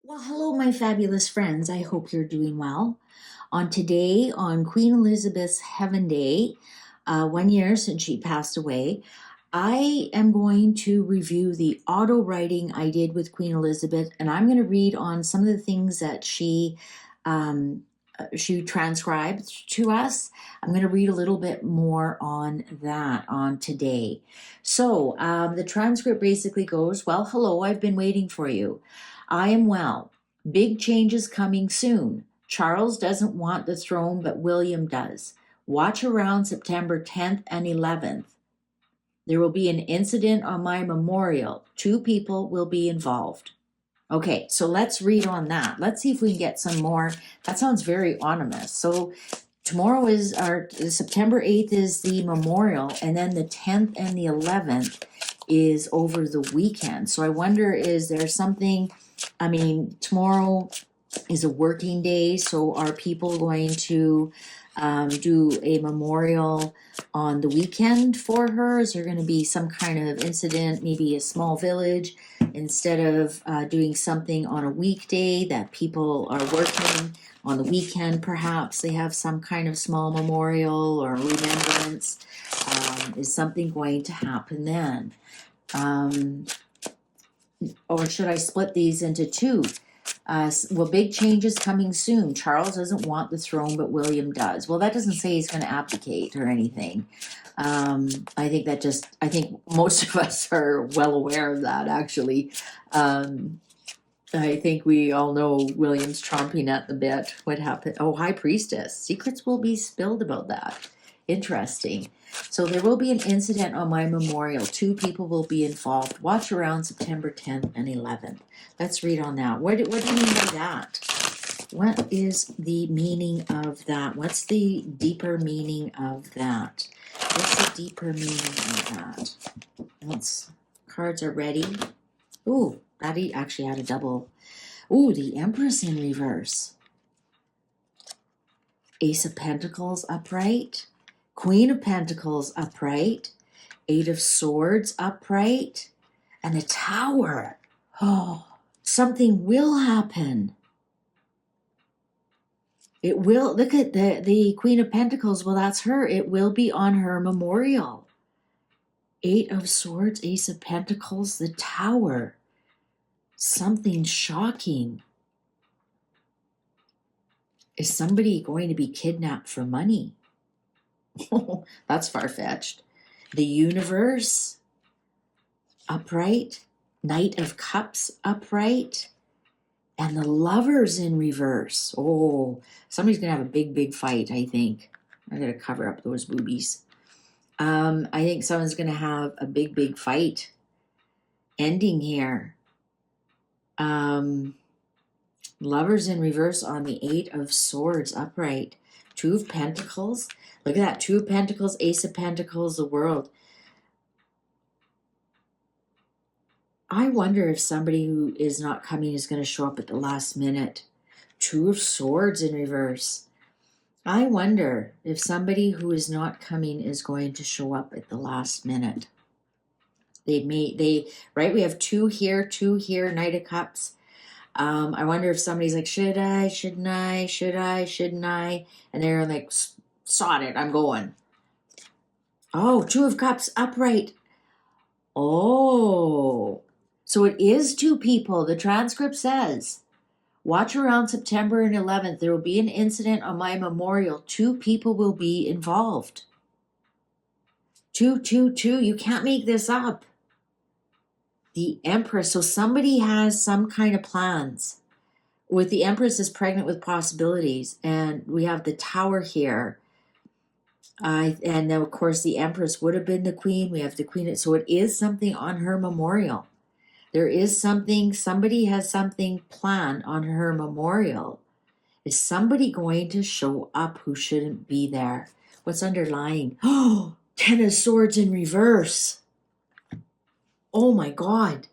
Well, hello, my fabulous friends. I hope you're doing well. On Queen Elizabeth's Heaven Day, 1 year since she passed away, I am going to review the auto writing I did with Queen Elizabeth, and I'm going to read on some of the things that she transcribed to us. I'm going to read a little bit more on that on today. So the transcript basically goes, well, hello, I've been waiting for you. I am well. Big changes coming soon. Charles doesn't want the throne, but William does. Watch around September 10th and 11th. There will be an incident on my memorial. 2 people will be involved. Okay, so let's read on that. Let's see if we can get some more. That sounds very ominous. So tomorrow is September 8th is the memorial, and then the 10th and the 11th is over the weekend. So I wonder, is there something, tomorrow is a working day, so are people going to do a memorial on the weekend for her? Is there going to be some kind of incident, maybe a small village, instead of doing something on a weekday that people are working on the weekend? Perhaps they have some kind of small memorial or remembrance. Is something going to happen then? Or should I split these into 2? Well, big changes coming soon. Charles doesn't want the throne, but William does. Well, that doesn't say he's going to abdicate or anything. I think most of us are well aware of that, actually. I think we all know William's chomping at the bit. What happened? Oh, High Priestess. Secrets will be spilled about that. Interesting. So there will be an incident on my memorial. 2 people will be involved. Watch around September 10th and 11th. Let's read on that. What do you mean by that? What is the meaning of that? What's the deeper meaning of that? What's the deeper meaning of that? Cards are ready. Ooh, that actually had a double. Ooh, the Empress in reverse. Ace of Pentacles upright. Queen of Pentacles upright. 8 of Swords upright. And the Tower. Oh, something will happen. It will. Look at the Queen of Pentacles. Well, that's her. It will be on her memorial. 8 of Swords, Ace of Pentacles, the Tower. Something shocking. Is somebody going to be kidnapped for money? That's far-fetched. The Universe upright. Knight of Cups upright. And the Lovers in reverse. Oh, somebody's going to have a big fight, I think. I got to cover up those boobies. I think someone's going to have a big fight ending here. Lovers in reverse on the 8 of Swords upright. 2 of Pentacles. Look at that. 2 of Pentacles, Ace of Pentacles, the World. I wonder if somebody who is not coming is going to show up at the last minute. 2 of Swords in reverse. I wonder if somebody who is not coming is going to show up at the last minute. Right? We have 2 here, 2 here, Knight of Cups. I wonder if somebody's like, should I, shouldn't I, shouldn't I? And they're like, sod it, I'm going. Oh, 2 of Cups upright. Oh, so it is 2 people. The transcript says, watch around September 11th. There will be an incident on my memorial. 2 people will be involved. 2, 2, 2. You can't make this up. The Empress. So somebody has some kind of plans. With the Empress is pregnant with possibilities. And we have the Tower here. And then, of course, the Empress would have been the Queen. We have the Queen. So it is something on her memorial. There is something, somebody has something planned on her memorial. Is somebody going to show up who shouldn't be there? What's underlying? Oh, 10 of Swords in reverse. Oh my God.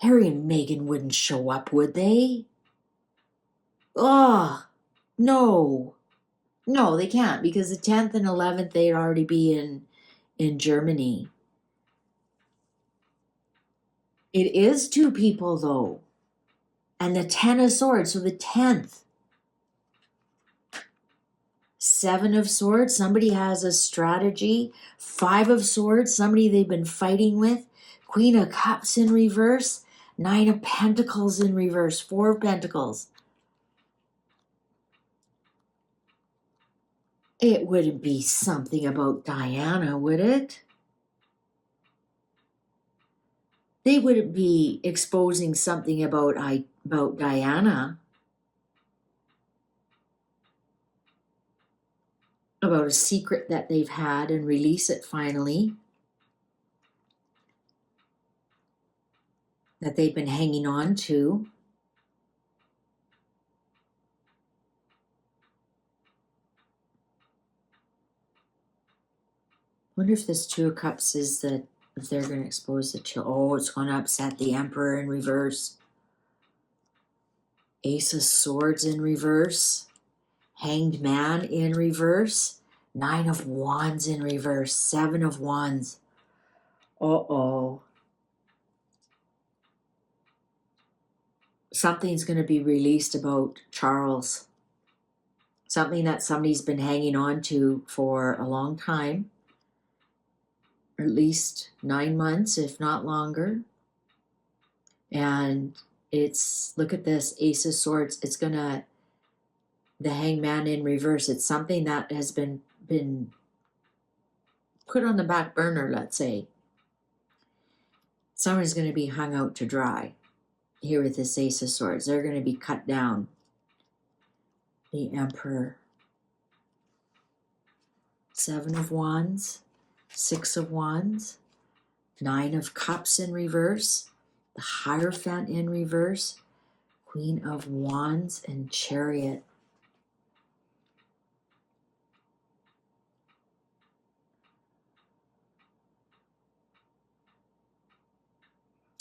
Harry and Meghan wouldn't show up, would they? Oh, no. No, they can't, because the 10th and 11th, they'd already be in Germany. It is 2 people, though. And the 10 of Swords, so the 10th. 7 of Swords, somebody has a strategy. 5 of Swords, somebody they've been fighting with. Queen of Cups in reverse. 9 of Pentacles in reverse. 4 of Pentacles. It wouldn't be something about Diana, would it? They wouldn't be exposing something about Diana. About a secret that they've had and release it finally. That they've been hanging on to. Wonder if this 2 of Cups is if they're going to expose the chill. Oh, it's going to upset the Emperor in reverse. Ace of Swords in reverse. Hanged Man in reverse. 9 of Wands in reverse. 7 of Wands. Uh-oh. Something's going to be released about Charles. Something that somebody's been hanging on to for a long time. At least 9 months, if not longer. And it's, look at this, Ace of Swords. It's gonna, the Hangman in reverse. It's something that has been put on the back burner, let's say. Someone's gonna be hung out to dry here with this Ace of Swords. They're gonna be cut down. The Emperor. 7 of Wands. 6 of Wands. 9 of Cups in reverse. The Hierophant in reverse. Queen of Wands and Chariot.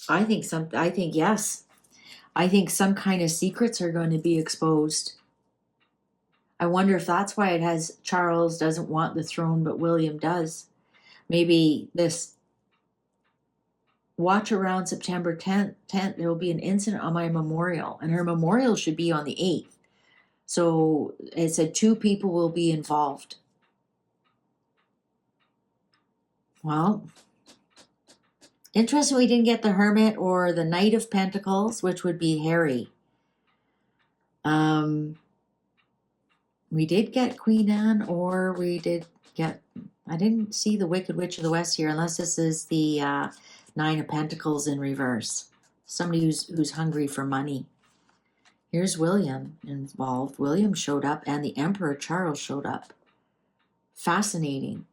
Yes. I think some kind of secrets are going to be exposed. I wonder if that's why it has Charles doesn't want the throne, but William does. Maybe this, watch around September 10th, there will be an incident on my memorial, and her memorial should be on the 8th. So it said 2 people will be involved. Well, interesting we didn't get the Hermit or the Knight of Pentacles, which would be Harry. We did get Queen Anne, or we did get, I didn't see the Wicked Witch of the West here, unless this is the 9 of Pentacles in reverse. Somebody who's hungry for money. Here's William involved. William showed up, and the Emperor Charles showed up. Fascinating.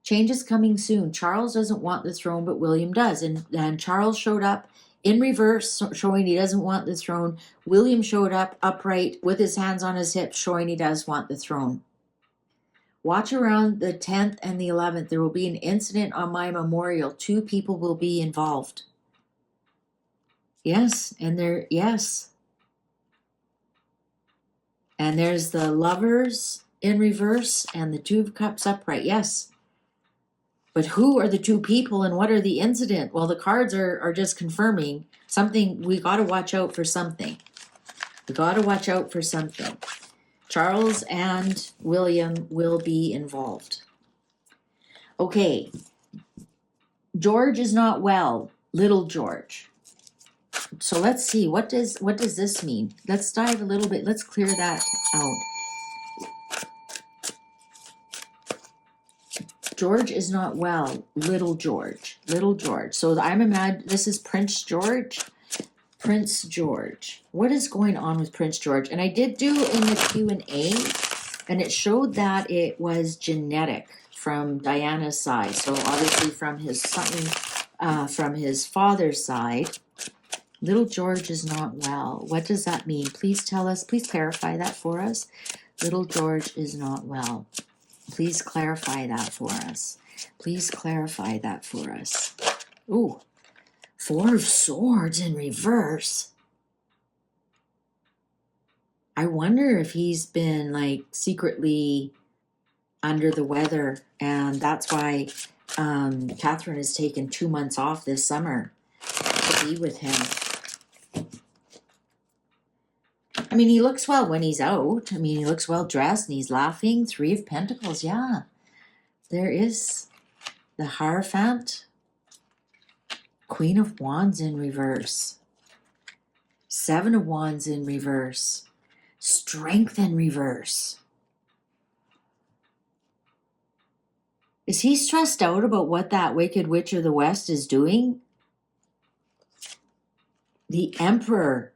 Change is coming soon. Charles doesn't want the throne, but William does. And Charles showed up in reverse, showing he doesn't want the throne. William showed up upright with his hands on his hips, showing he does want the throne. Watch around the 10th and the 11th. There will be an incident on my memorial. 2 people will be involved. Yes, yes. And there's the Lovers in reverse and the 2 of Cups upright. Yes. But who are the 2 people and what are the incident? Well, the cards are just confirming something. We got to watch out for something. We got to watch out for something. Charles and William will be involved. Okay. George is not well. Little George. So let's see. What does this mean? Let's dive a little bit. Let's clear that out. George is not well. Little George. Little George. So this is Prince George. Prince George. What is going on with Prince George? And I did do in the Q&A, and it showed that it was genetic from Diana's side. So obviously from his father's side. Little George is not well. What does that mean? Please tell us. Please clarify that for us. Little George is not well. Please clarify that for us. Please clarify that for us. Ooh, 4 of Swords in reverse. I wonder if he's been like secretly under the weather, and that's why Catherine has taken 2 months off this summer to be with him. I mean, he looks well when he's out. I mean, he looks well dressed and he's laughing. 3 of Pentacles, yeah. There is the Hierophant. Queen of Wands in reverse. 7 of Wands in reverse. Strength in reverse. Is he stressed out about what that Wicked Witch of the West is doing? The Emperor.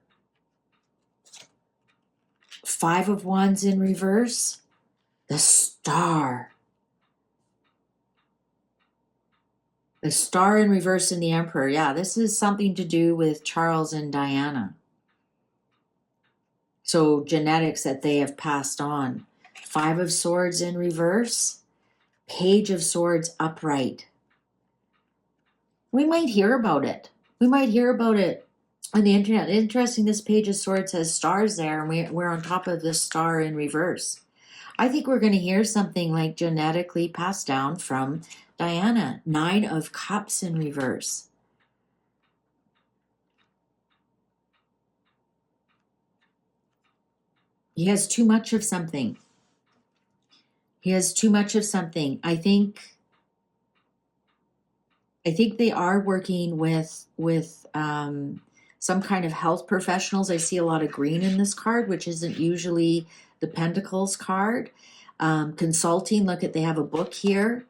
5 of Wands in reverse. The Star. The Star in reverse in the Emperor. Yeah, this is something to do with Charles and Diana. So genetics that they have passed on. 5 of Swords in reverse. Page of Swords upright. We might hear about it. We might hear about it on the internet. Interesting, this Page of Swords has stars there, and we're on top of this star in reverse. I think we're going to hear something like genetically passed down from Diana. 9 of Cups in reverse. He has too much of something. He has too much of something. I think they are working with some kind of health professionals. I see a lot of green in this card, which isn't usually the Pentacles card. Consulting, look at, they have a book here.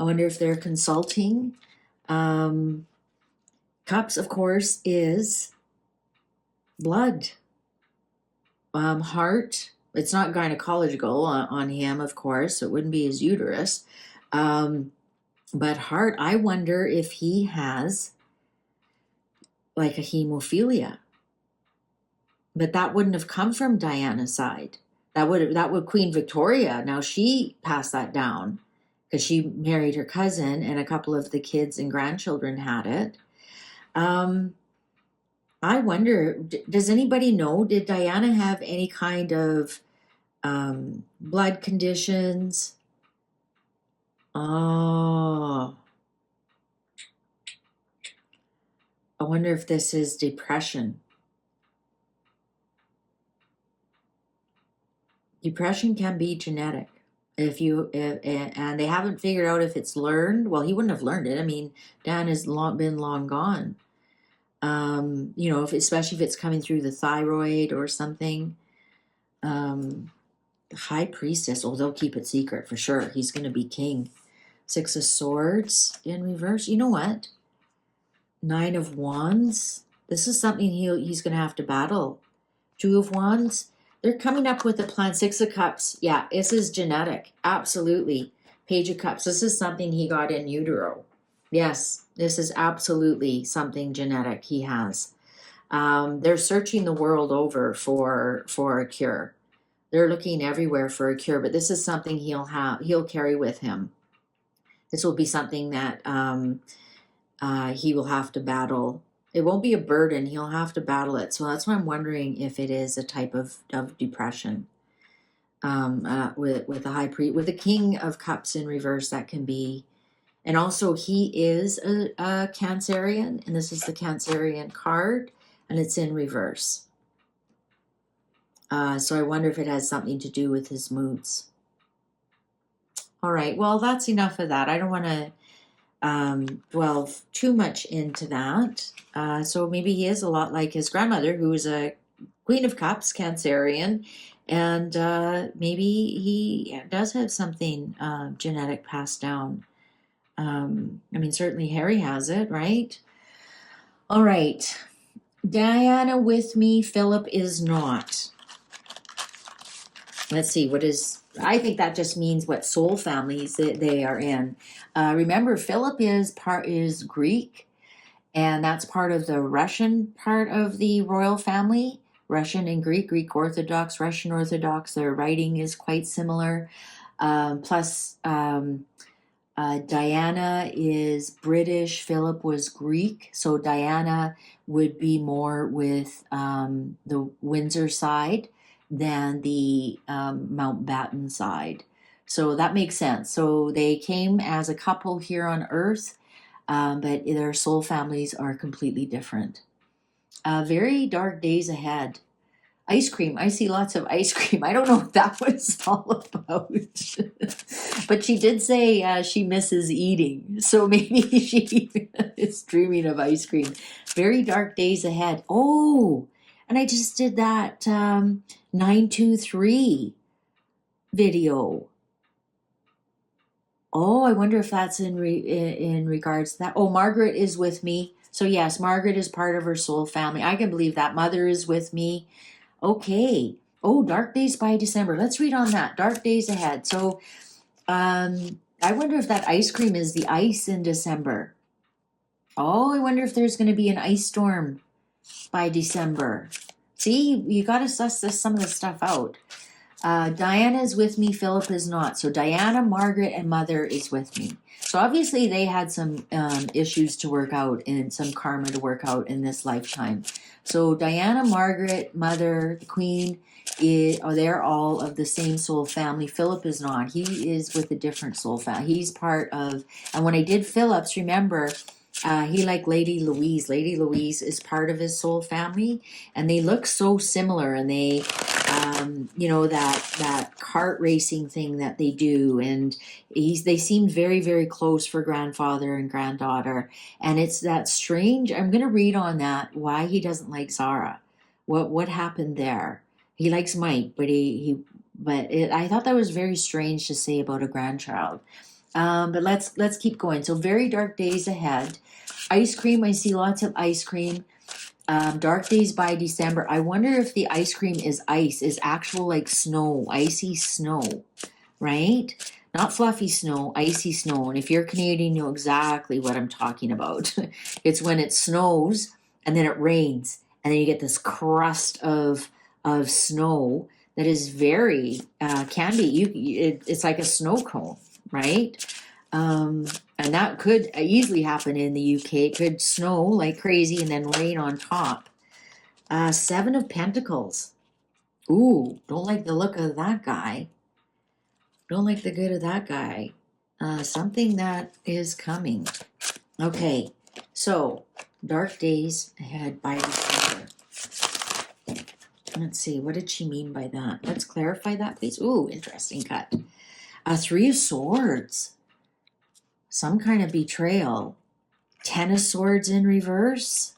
I wonder if they're consulting. Cups, of course, is blood. Heart, it's not gynecological on him, of course. It wouldn't be his uterus. But heart, I wonder if he has like a hemophilia. But that wouldn't have come from Diana's side. That would Queen Victoria. Now she passed that down because she married her cousin and a couple of the kids and grandchildren had it. I wonder, does anybody know, did Diana have any kind of blood conditions? Oh, I wonder if this is depression. Depression can be genetic. And they haven't figured out if it's learned. Well, he wouldn't have learned it. I mean, Dan has been long gone. Especially if it's coming through the thyroid or something. The High Priestess, they'll keep it secret for sure. He's going to be king. 6 of Swords in reverse. You know what? 9 of Wands. This is something he's going to have to battle. 2 of Wands. They're coming up with a plan. 6 of Cups. Yeah, this is genetic. Absolutely. Page of Cups. This is something he got in utero. Yes, this is absolutely something genetic he has. They're searching the world over for a cure. They're looking everywhere for a cure, but this is something he'll carry with him. This will be something that he will have to battle. It won't be a burden. He'll have to battle it. So that's why I'm wondering if it is a type of depression. With the King of Cups in reverse, that can be. And also he is a Cancerian, and this is the Cancerian card, and it's in reverse. So I wonder if it has something to do with his moods. All right, well, that's enough of that. I don't want to dwell too much into that. So maybe he is a lot like his grandmother, who was a Queen of Cups, Cancerian, and maybe he does have something genetic passed down. Certainly Harry has it, right? All right. Diana with me, Philip is not. Let's see, I think that just means what soul families they are in. Remember, Philip is Greek, and that's part of the Russian part of the royal family. Russian and Greek Orthodox, Russian Orthodox, their writing is quite similar. Plus, Diana is British, Philip was Greek, so Diana would be more with the Windsor side than the Mountbatten side. So that makes sense. So they came as a couple here on Earth, but their soul families are completely different. Very dark days ahead. Ice cream. I see lots of ice cream. I don't know what that was all about. But she did say she misses eating. So maybe she is dreaming of ice cream. Very dark days ahead. Oh, and I just did that 923 video. Oh, I wonder if that's in regards to that. Oh, Margaret is with me. So yes, Margaret is part of her soul family. I can believe that. Mother is with me. Okay. Oh, dark days by December. Let's read on that. Dark days ahead. So, I wonder if that ice cream is the ice in December. Oh, I wonder if there's going to be an ice storm by December. See, you got to suss some of this stuff out. Diana is with me, Philip is not. So Diana, Margaret, and Mother is with me. So obviously they had some issues to work out and some karma to work out in this lifetime. So Diana, Margaret, Mother, the Queen, they're all of the same soul family. Philip is not. He is with a different soul family. He's part of, and when I did Philip's, remember, he like Lady Louise. Lady Louise is part of his soul family, and they look so similar, and they that kart racing thing that they do, and they seem very, very close for grandfather and granddaughter, and it's that strange. I'm going to read on that why he doesn't like Zara, what happened there. He likes Mike, but I thought that was very strange to say about a grandchild. But let's keep going. So very dark days ahead. Ice cream. I see lots of ice cream. Dark days by December. I wonder if the ice cream is actual like snow, icy snow, right? Not fluffy snow, icy snow. And if you're Canadian, you know exactly what I'm talking about. It's when it snows and then it rains, and then you get this crust of snow that is very can be it's like a snow cone, right? And that could easily happen in the UK. It could snow like crazy and then rain on top. Seven of Pentacles. Ooh, don't like the look of that guy. Don't like the good of that guy. Something that is coming. Okay, so dark days ahead by December. Let's see, what did she mean by that? Let's clarify that, please. Ooh, interesting cut. Three of Swords. Some kind of betrayal. Ten of Swords in reverse.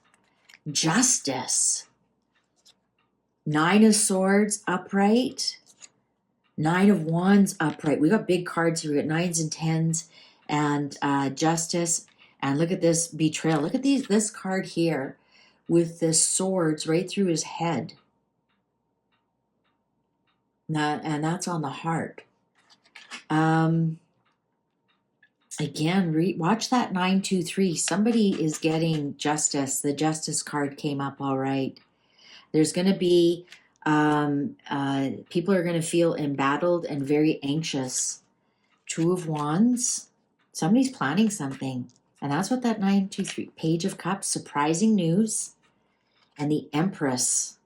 Justice. Nine of Swords upright. Nine of Wands upright. We got big cards here. We got nines and tens and Justice. And look at this betrayal. Look at this card here with the swords right through his head. And that's on the heart. Again, watch that 923. Somebody is getting justice. The justice card came up all right. There's going to be people are going to feel embattled and very anxious. Two of Wands. Somebody's planning something. And that's what that 923. Page of Cups. Surprising news. And the Empress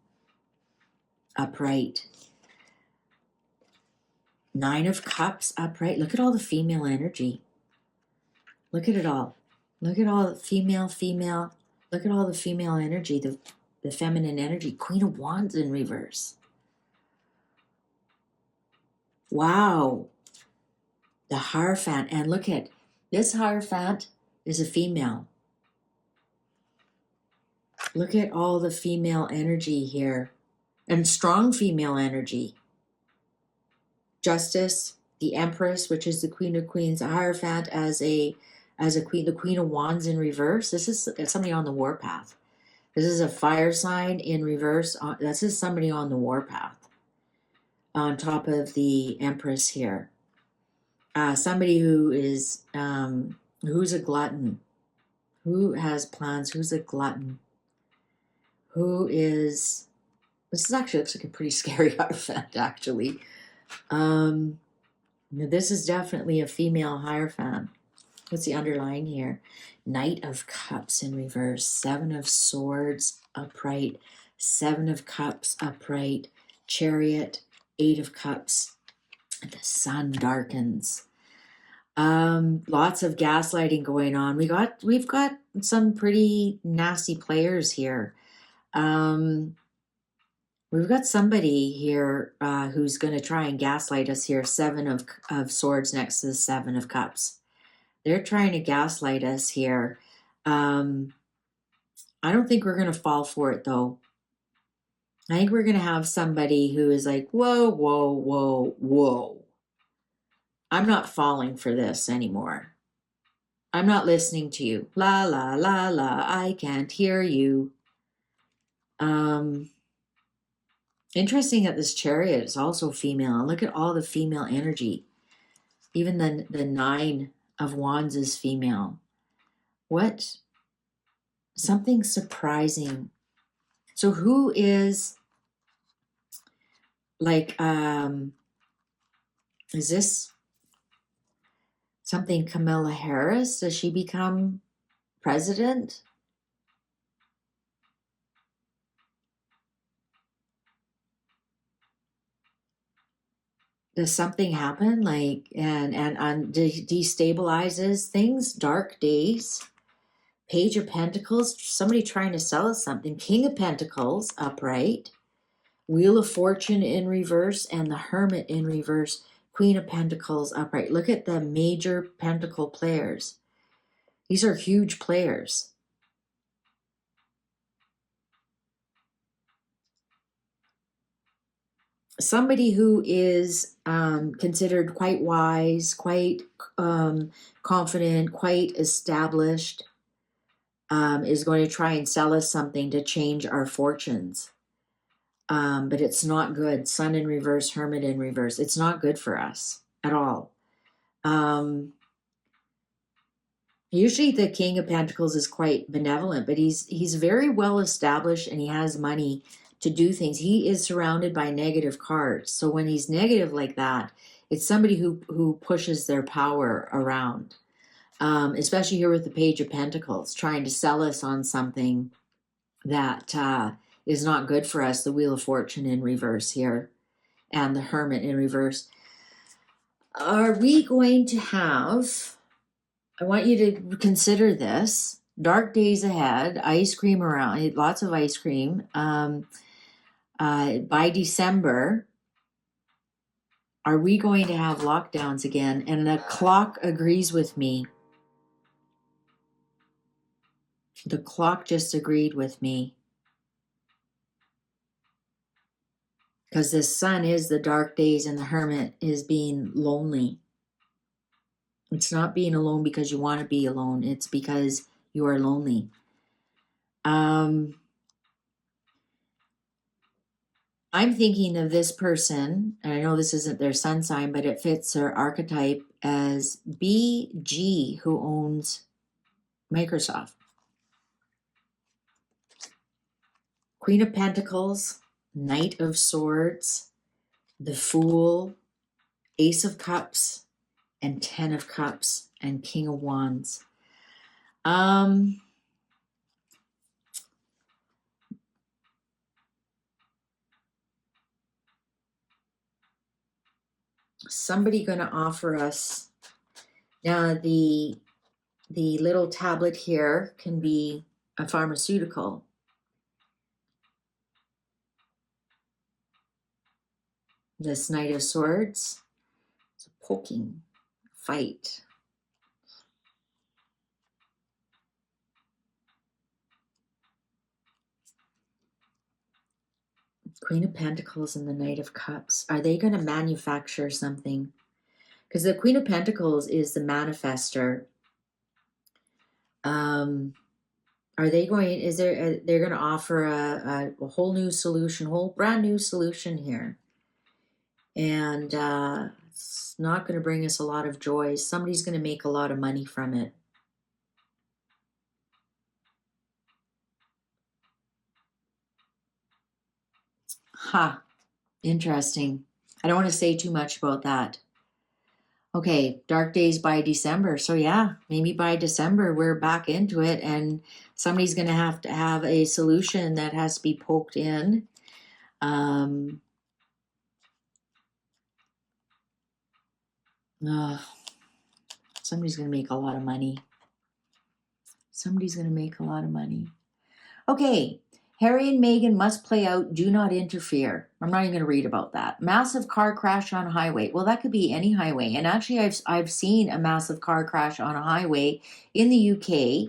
upright. Nine of Cups upright. Look at all the female energy. Look at it all. Look at all the female. Look at all the female energy, the feminine energy. Queen of Wands in reverse. Wow. The Hierophant. And look at this Hierophant is a female. Look at all the female energy here. And strong female energy. Justice, the Empress, which is the Queen of Queens, a Hierophant as a queen, the Queen of Wands in reverse. This is somebody on the warpath. This is a fire sign in reverse. This is somebody on the warpath. On top of the Empress here. Somebody who is, who's a glutton. Who has plans? Who's a glutton? Who is, this actually looks like a pretty scary Hierophant, actually. This is definitely a female Hierophant. What's the underline here? Knight of Cups in reverse. Seven of Swords upright. Seven of Cups upright. Chariot. Eight of Cups. And the sun darkens. Lots of gaslighting going on. We've got some pretty nasty players here. We're We've got somebody here who's going to try and gaslight us here. Seven of Swords next to the Seven of Cups. They're trying to gaslight us here. I don't think we're going to fall for it, though. I think we're going to have somebody who is like, whoa, whoa, whoa, whoa. I'm not falling for this anymore. I'm not listening to you. La, la, la, la. I can't hear you. Interesting that this Chariot is also female. Look at all the female energy. Even the Nine of Wands is female. What? Something surprising. So who is like, is this something Kamala Harris? Does she become president? Does something happen like and destabilizes things? Dark days. Page of Pentacles, somebody trying to sell us something. King of Pentacles upright. Wheel of Fortune in reverse and the Hermit in reverse. Queen of Pentacles upright. Look at the major pentacle players. These are huge players. Somebody who is considered quite wise, quite confident, quite established, is going to try and sell us something to change our fortunes. But it's not good. Sun in reverse, Hermit in reverse. It's not good for us at all. Usually the King of Pentacles is quite benevolent, but he's very well established and he has money to do things. He is surrounded by negative cards. So when he's negative like that, it's somebody who pushes their power around. Especially here with the Page of Pentacles, trying to sell us on something that is not good for us. The Wheel of Fortune in reverse here and the Hermit in reverse. Are we going to have, I want you to consider this, dark days ahead, ice cream around, lots of ice cream. By December, are we going to have lockdowns again? And the clock agrees with me. The clock just agreed with me. Because the Sun is the dark days and the Hermit is being lonely. It's not being alone because you want to be alone. It's because you are lonely. I'm thinking of this person, and I know this isn't their sun sign, but it fits their archetype as BG, who owns Microsoft. Queen of Pentacles, Knight of Swords, the Fool, Ace of Cups, and 10 of Cups, and King of Wands. Somebody going to offer us, now the little tablet here can be a pharmaceutical. This Knight of Swords, it's a poking fight. Queen of Pentacles and the Knight of Cups. Are they going to manufacture something? Because the Queen of Pentacles is the manifester. Are they going, is there, they're going to offer a whole new solution, whole brand new solution here. And it's not going to bring us a lot of joy. Somebody's going to make a lot of money from it. Ha, interesting. I don't want to say too much about that. Okay, dark days by December. So yeah, maybe by December we're back into it and somebody's going to have a solution that has to be poked in. Somebody's going to make a lot of money. Somebody's going to make a lot of money. Okay, Harry and Meghan must play out, do not interfere. I'm not even going to read about that. Massive car crash on highway. Well, that could be any highway. And actually, I've seen a massive car crash on a highway in the UK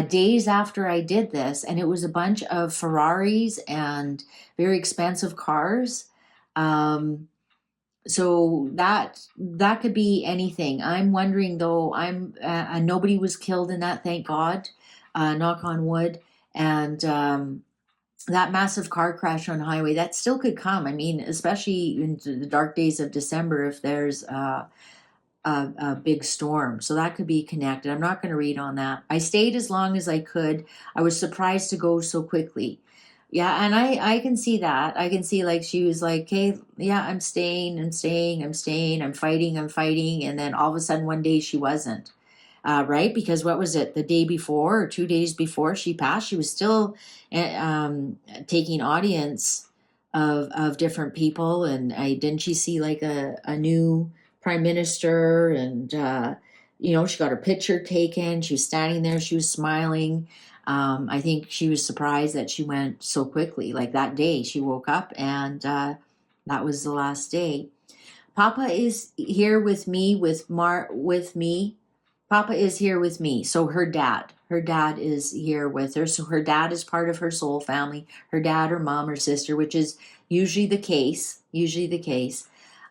days after I did this. And it was a bunch of Ferraris and very expensive cars. So that could be anything. I'm wondering though, nobody was killed in that, thank God, knock on wood. And that massive car crash on highway, that still could come. I mean, especially in the dark days of December, if there's a big storm. So that could be connected. I'm not going to read on that. I stayed as long as I could. I was surprised to go so quickly. Yeah, and I can see that. I can see like she was like, hey, yeah, I'm staying, I'm staying, I'm staying, I'm fighting, I'm fighting. And then all of a sudden one day she wasn't. Right? Because what was it, the day before or 2 days before she passed, she was still taking audience of different people. And didn't she see like a new prime minister? And, she got her picture taken. She was standing there, she was smiling. I think she was surprised that she went so quickly. Like that day, she woke up and that was the last day. Papa is here with me, with me. Papa is here with me. So her dad is here with her. So her dad is part of her soul family. Her dad, her mom, her sister, which is usually the case.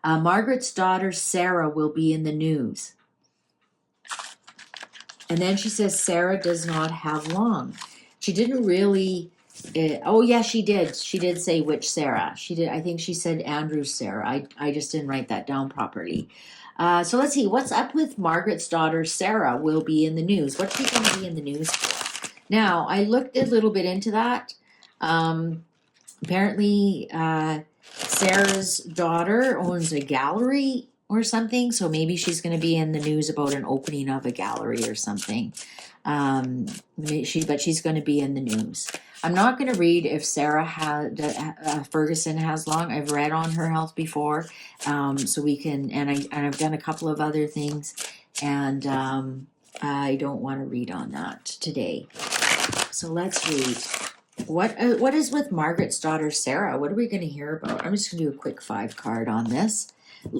Margaret's daughter, Sarah, will be in the news. And then she says Sarah does not have long. She didn't really. Oh yeah, she did. She did say which Sarah. She did. I think she said Andrew's Sarah. I just didn't write that down properly. So let's see. What's up with Margaret's daughter Sarah will be in the news. What's she going to be in the news for? Now I looked a little bit into that. Apparently, Sarah's daughter owns a gallery or something, so maybe she's going to be in the news about an opening of a gallery or something. But she's going to be in the news. I'm not going to read if Sarah Ferguson has long. I've read on her health before, so we can. And I've done a couple of other things, and I don't want to read on that today. So let's read. What is with Margaret's daughter Sarah? What are we going to hear about? I'm just going to do a quick 5 card on this.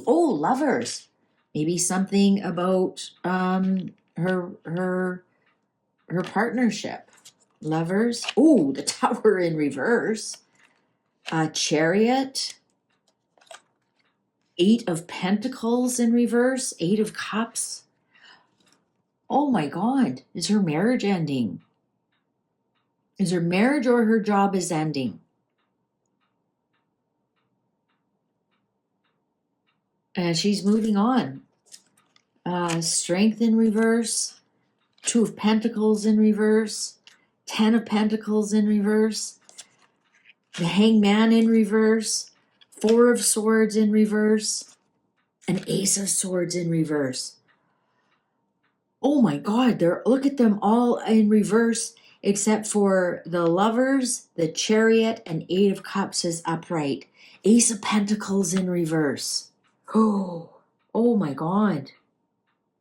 Oh, lovers. Maybe something about her partnership. Lovers. Oh, the Tower in reverse. Chariot. 8 of Pentacles in reverse. 8 of Cups. Oh my God. Is her marriage ending? Is her marriage or her job is ending? And she's moving on. Strength in reverse. 2 of Pentacles in reverse. 10 of Pentacles in reverse. The Hangman in reverse. 4 of Swords in reverse. An Ace of Swords in reverse. Oh my God, look at them all in reverse except for the Lovers, the Chariot, and 8 of Cups is upright. Ace of Pentacles in reverse. Oh my God.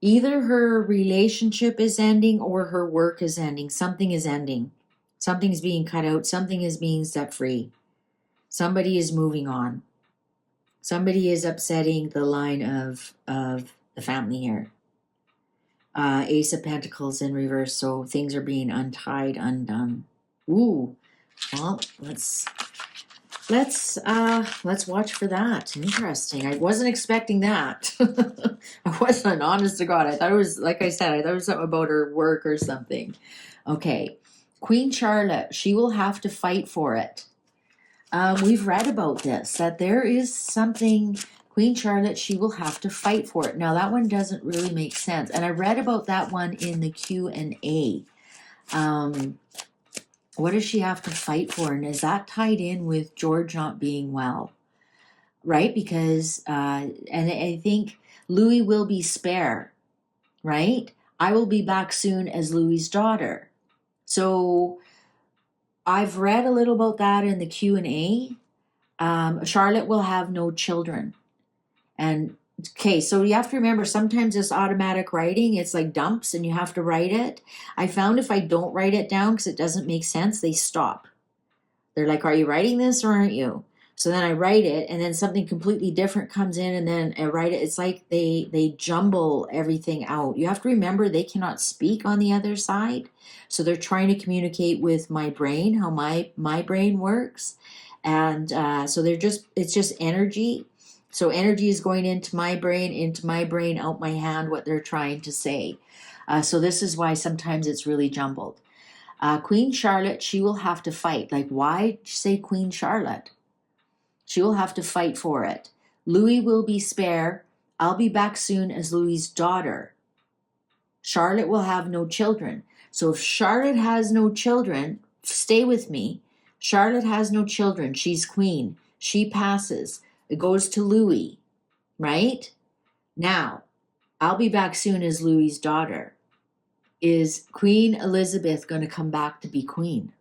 Either her relationship is ending or her work is ending. Something is ending. Something's being cut out. Something is being set free. Somebody is moving on. Somebody is upsetting the line of the family here. Ace of Pentacles in reverse, so things are being untied, undone. Ooh, well, let's watch for that. Interesting. I wasn't expecting that. I wasn't, honest to God. I thought it was, like I said, I thought it was something about her work or something. Okay, Queen Charlotte, she will have to fight for it. We've read about this, that there is something. Queen Charlotte, she will have to fight for it. Now, that one doesn't really make sense. And I read about that one in the Q&A. What does she have to fight for? And is that tied in with George not being well? Right? Because, and I think Louis will be spare, right? I will be back soon as Louis's daughter. So I've read a little about that in the Q&A. Charlotte will have no children. And okay, so you have to remember, sometimes this automatic writing, it's like dumps and you have to write it. I found if I don't write it down because it doesn't make sense, they stop. They're like, are you writing this or aren't you? So then I write it, and then something completely different comes in, and then I write it. It's like they jumble everything out. You have to remember they cannot speak on the other side, so they're trying to communicate with my brain, how my brain works, and so it's just energy. So energy is going into my brain, out my hand, what they're trying to say. So this is why sometimes it's really jumbled. Queen Charlotte, she will have to fight. Like, why say Queen Charlotte? She will have to fight for it. Louis will be spare. I'll be back soon as Louis's daughter. Charlotte will have no children. So if Charlotte has no children, stay with me. Charlotte has no children. She's queen. She passes. It goes to Louis, right? Now, I'll be back soon as Louis's daughter. Is Queen Elizabeth going to come back to be queen?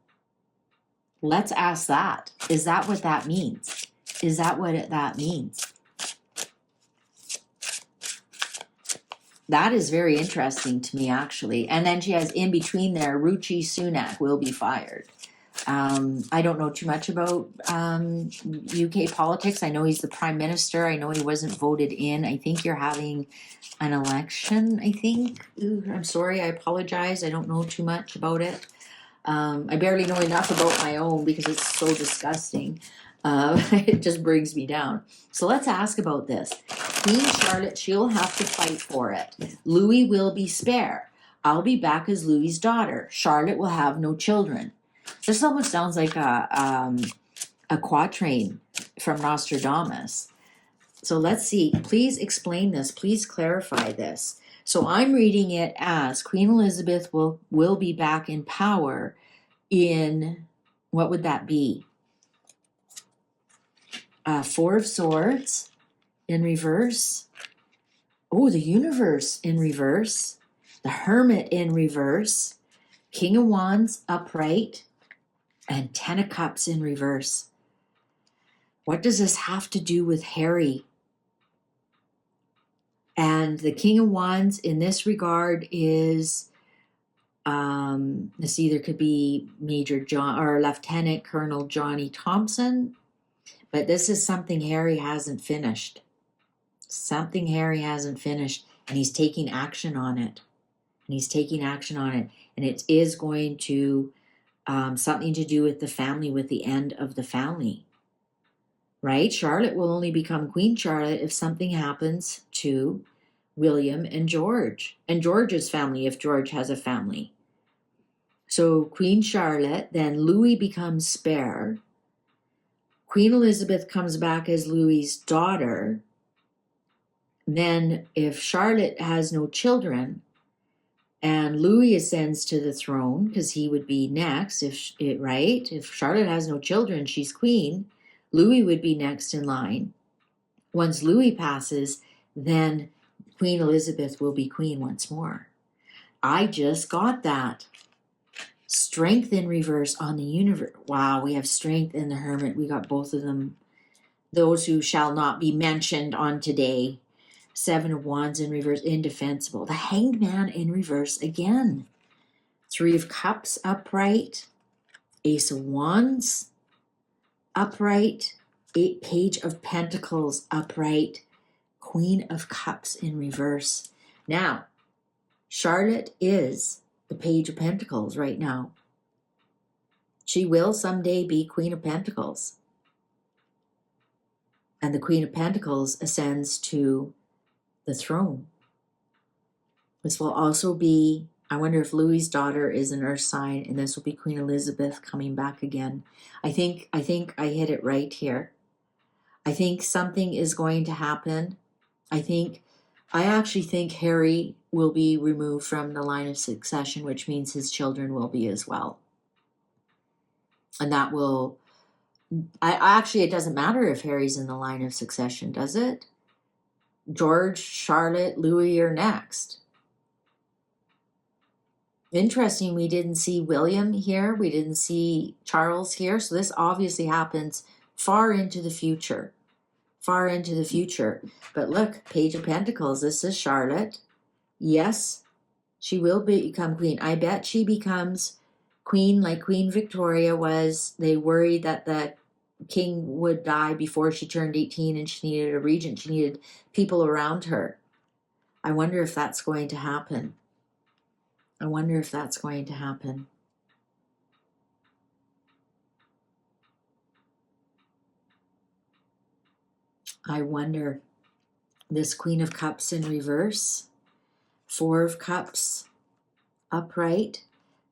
Let's ask that. Is that what that means? Is that what that means? That is very interesting to me, actually. And then she has in between there, Rishi Sunak will be fired. I don't know too much about UK politics. I know he's the prime minister. I know he wasn't voted in. I think you're having an election, I think. Ooh, I'm sorry, I apologize. I don't know too much about it. I barely know enough about my own because it's so disgusting. It just brings me down. So let's ask about this. Queen Charlotte, she'll have to fight for it. Louis will be spare. I'll be back as Louis's daughter. Charlotte will have no children. This almost sounds like a quatrain from Nostradamus. So let's see. Please explain this. Please clarify this. So I'm reading it as Queen Elizabeth will be back in power in, what would that be? Four of Swords in reverse. Oh, the Universe in reverse. The Hermit in reverse. King of Wands upright. And Ten of Cups in reverse. What does this have to do with Harry? And the King of Wands in this regard is, this either could be Major John or Lieutenant Colonel Johnny Thompson, but this is something Harry hasn't finished. Something Harry hasn't finished, and he's taking action on it. And he's taking action on it, and it is going to something to do with the family, with the end of the family. Right? Charlotte will only become Queen Charlotte if something happens to William and George's family, if George has a family. So Queen Charlotte, then Louis becomes spare. Queen Elizabeth comes back as Louis's daughter. Then if Charlotte has no children and Louis ascends to the throne, because he would be next, if Charlotte has no children, she's queen, Louis would be next in line. Once Louis passes, then Queen Elizabeth will be queen once more. I just got that. Strength in reverse on the Universe. Wow, we have Strength and the Hermit. We got both of them. Those who shall not be mentioned on today. Seven of Wands in reverse, indefensible. The Hanged Man in reverse again. Three of Cups upright. Ace of Wands upright. Page of Pentacles upright. Queen of Cups in reverse. Now, Charlotte is the Page of Pentacles right now. She will someday be Queen of Pentacles. And the Queen of Pentacles ascends to the throne. This will also be, I wonder if Louis's daughter is an earth sign, and this will be Queen Elizabeth coming back again. I think I hit it right here. I think something is going to happen. I actually think Harry will be removed from the line of succession, which means his children will be as well. And that will, it doesn't matter if Harry's in the line of succession, does it? George, Charlotte, Louis are next. Interesting, we didn't see William here. We didn't see Charles here. So this obviously happens far into the future. Far into the future. But look, Page of Pentacles, this is Charlotte. Yes, she will become queen. I bet she becomes Queen, like Queen Victoria was, they worried that the king would die before she turned 18 and she needed a regent. She needed people around her. I wonder if that's going to happen. I wonder if that's going to happen. I wonder. This Queen of Cups in reverse, Four of Cups upright,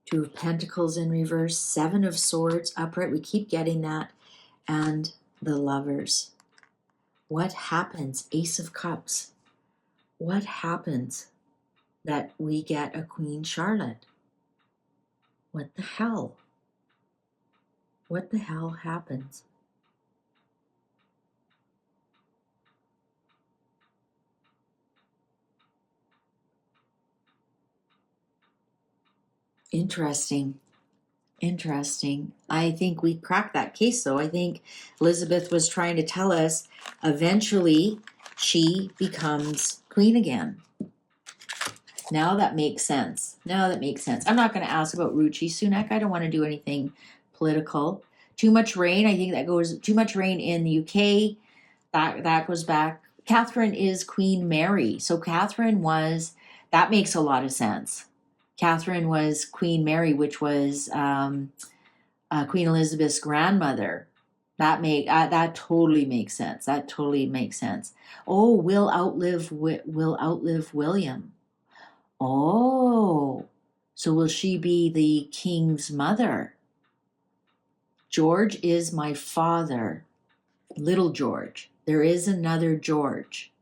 Two of Pentacles in reverse, Seven of Swords upright. We keep getting that. And the Lovers. What happens? Ace of Cups. What happens that we get a Queen Charlotte? What the hell? What the hell happens? Interesting. Interesting. I think we cracked that case, though. I think Elizabeth was trying to tell us eventually she becomes queen again. Now that makes sense. Now that makes sense. I'm not going to ask about Rishi Sunak. I don't want to do anything political. Too much rain. I think that goes too much rain in the UK. That goes back. Catherine is Queen Mary. So Catherine was, that makes a lot of sense. Catherine was Queen Mary, which was Queen Elizabeth's grandmother. That totally makes sense. That totally makes sense. Oh, will outlive William. Oh, so will she be the king's mother? George is my father. Little George. There is another George.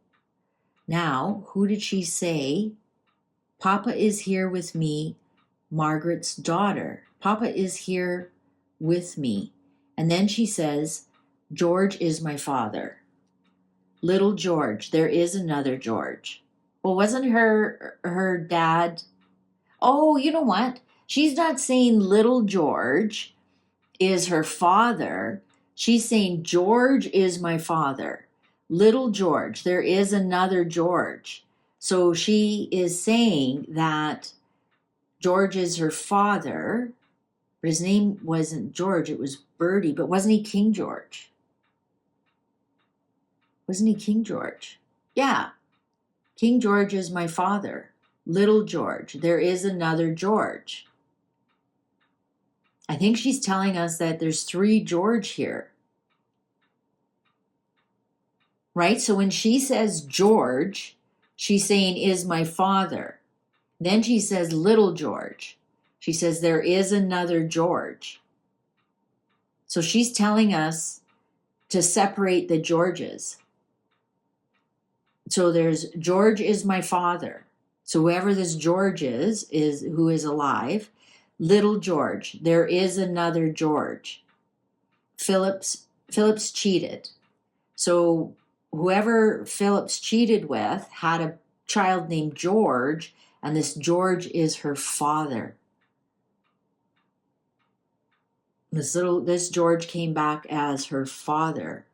Now, who did she say? Papa is here with me, Margaret's daughter. Papa is here with me. And then she says, George is my father. Little George. There is another George. Well, wasn't her dad? Oh, you know what? She's not saying little George is her father. She's saying George is my father. Little George. There is another George. So she is saying that George is her father, but his name wasn't George, it was Bertie. But wasn't he King George? Wasn't he King George? Yeah. King George is my father. Little George. There is another George. I think she's telling us that there's three George here. Right? So when she says George, she's saying is my father. Then she says little George. She says there is another George. So she's telling us to separate the Georges. So there's George is my father. So whoever this George is who is alive. Little George. There is another George. Philip's cheated. So whoever Philip's cheated with had a child named George, and this George is her father. This George came back as her father.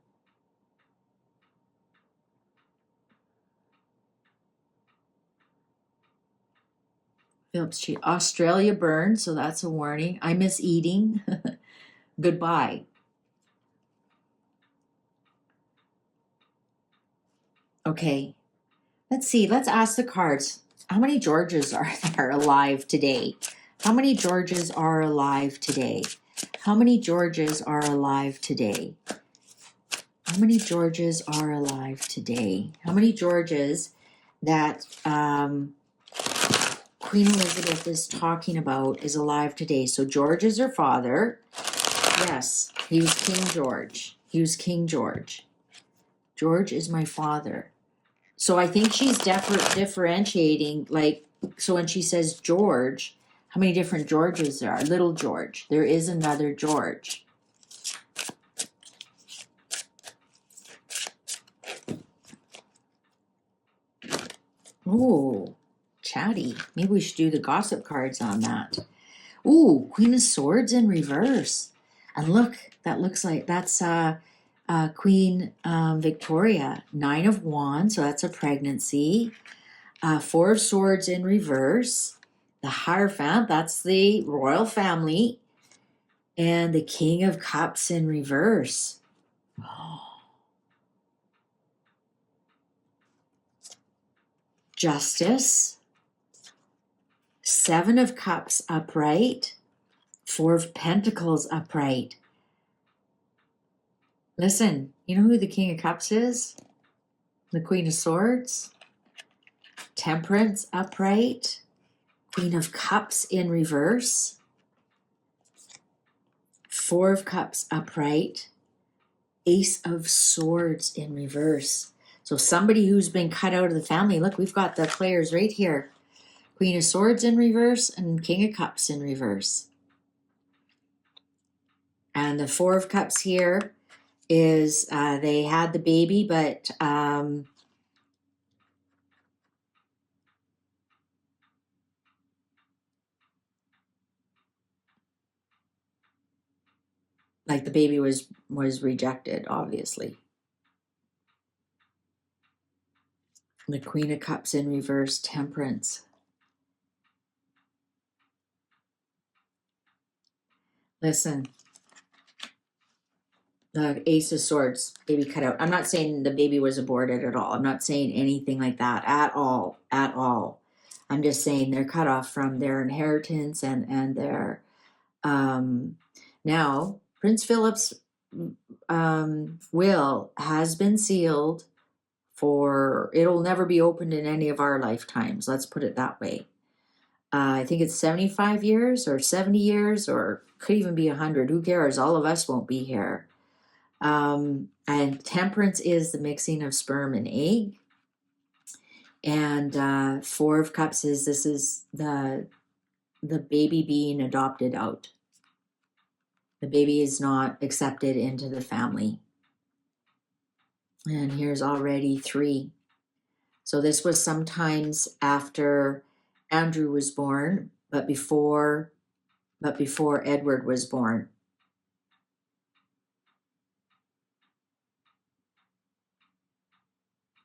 Philip's cheat. Australia burned, so that's a warning. I miss eating. Goodbye. Okay. Let's see. Let's ask the cards. How many Georges are there alive today? How many Georges are alive today? How many Georges are alive today? How many Georges are alive today? How many Georges that Queen Elizabeth is talking about is alive today? So George is her father. Yes, he was King George. He was King George. George is my father. So I think she's differentiating, like, so when she says George, how many different Georges there are? Little George. There is another George. Ooh, chatty. Maybe we should do the gossip cards on that. Ooh, Queen of Swords in reverse. And look, that looks like that's Queen Victoria. 9 of Wands, so that's a pregnancy. 4 of Swords in reverse. The Hierophant, that's the royal family. And the King of Cups in reverse. Justice. Seven of Cups upright. Four of Pentacles upright. Listen, you know who the King of Cups is? The Queen of Swords. Temperance upright. Queen of Cups in reverse. Four of Cups upright. Ace of Swords in reverse. So somebody who's been cut out of the family. Look, we've got the players right here. Queen of Swords in reverse and King of Cups in reverse. And the Four of Cups here is they had the baby, but like the baby was rejected, obviously. The Queen of Cups in reverse, Temperance. Listen, the Ace of Swords, baby cut out. I'm not saying the baby was aborted at all. I'm not saying anything like that at all, at all. I'm just saying they're cut off from their inheritance and their, now, Prince Philip's will has been sealed for, it'll never be opened in any of our lifetimes. Let's put it that way. I think it's 75 years or 70 years or could even be 100. Who cares? All of us won't be here. And Temperance is the mixing of sperm and egg. And Four of Cups is, this is the baby being adopted out. The baby is not accepted into the family. And here's already 3. So this was sometimes after Andrew was born, but before Edward was born.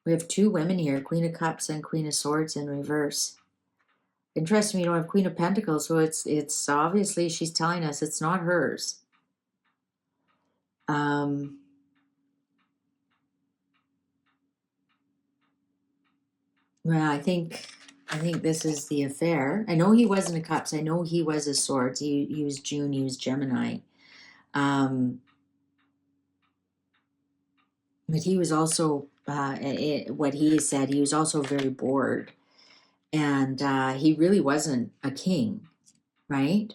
We have 2 women here, Queen of Cups and Queen of Swords in reverse. Interesting, we don't have Queen of Pentacles, so it's obviously she's telling us it's not hers. Well, I think this is the affair. I know he wasn't a Cups. I know he was a Swords. He was June. He was Gemini. But he was also, what he said, he was also very bored. And he really wasn't a king, right?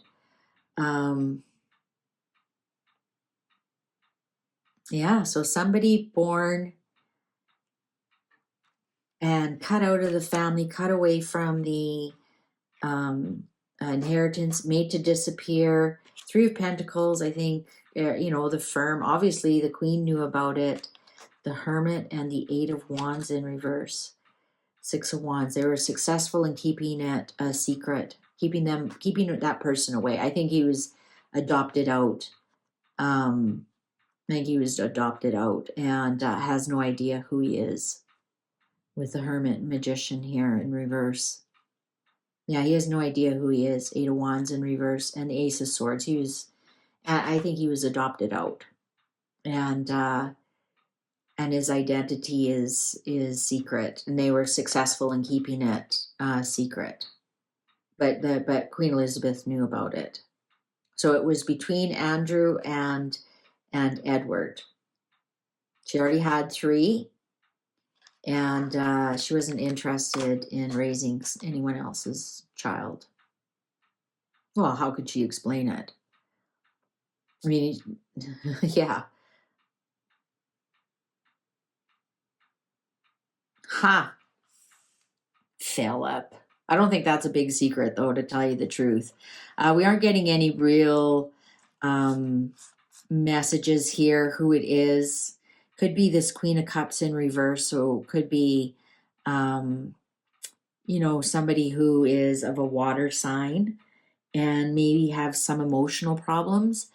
Yeah, so somebody born and cut out of the family, cut away from the inheritance, made to disappear. 3 of Pentacles, I think, you know, the firm. Obviously, the Queen knew about it. The Hermit and the 8 of Wands in reverse. 6 of Wands. They were successful in keeping it a secret, keeping that person away. I think he was adopted out. I think he was adopted out and has no idea who he is. With the Hermit Magician here in reverse. Yeah, he has no idea who he is. 8 of Wands in reverse and the Ace of Swords. He was, I think he was adopted out. And his identity is secret. And they were successful in keeping it secret. But Queen Elizabeth knew about it. So it was between Andrew and Edward. She already had 3. And she wasn't interested in raising anyone else's child. Well, how could she explain it? I mean, yeah. Ha! Philip. I don't think that's a big secret, though, to tell you the truth. We aren't getting any real messages here, who it is. Could be this Queen of Cups in reverse, so could be, you know, somebody who is of a water sign and maybe have some emotional problems.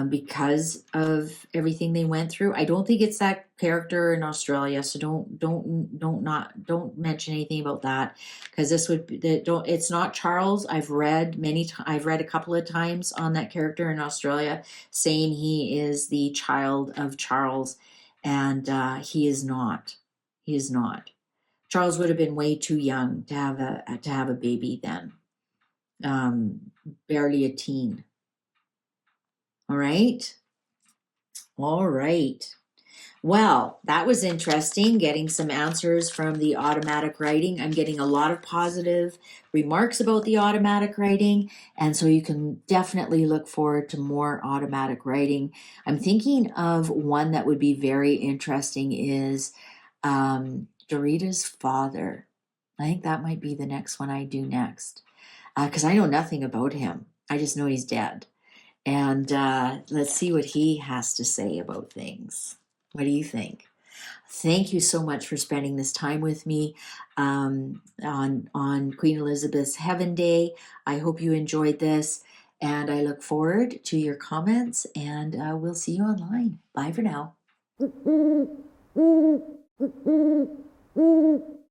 because of everything they went through. I don't think it's that character in Australia, so don't mention anything about that, because this would be don't it's not Charles. I've read a couple of times on that character in Australia saying he is the child of Charles, and he is not. He is not. Charles would have been way too young to have a baby then. Barely a teen. All right. All right. Well, that was interesting getting some answers from the automatic writing. I'm getting a lot of positive remarks about the automatic writing, and so you can definitely look forward to more automatic writing. I'm thinking of one that would be very interesting is Dorita's father. I think that might be the next one I do next, because I know nothing about him. I just know he's dead. And let's see what he has to say about things. What do you think? Thank you so much for spending this time with me on Queen Elizabeth's Heaven Day. I hope you enjoyed this, and I look forward to your comments, and we'll see you online. Bye for now.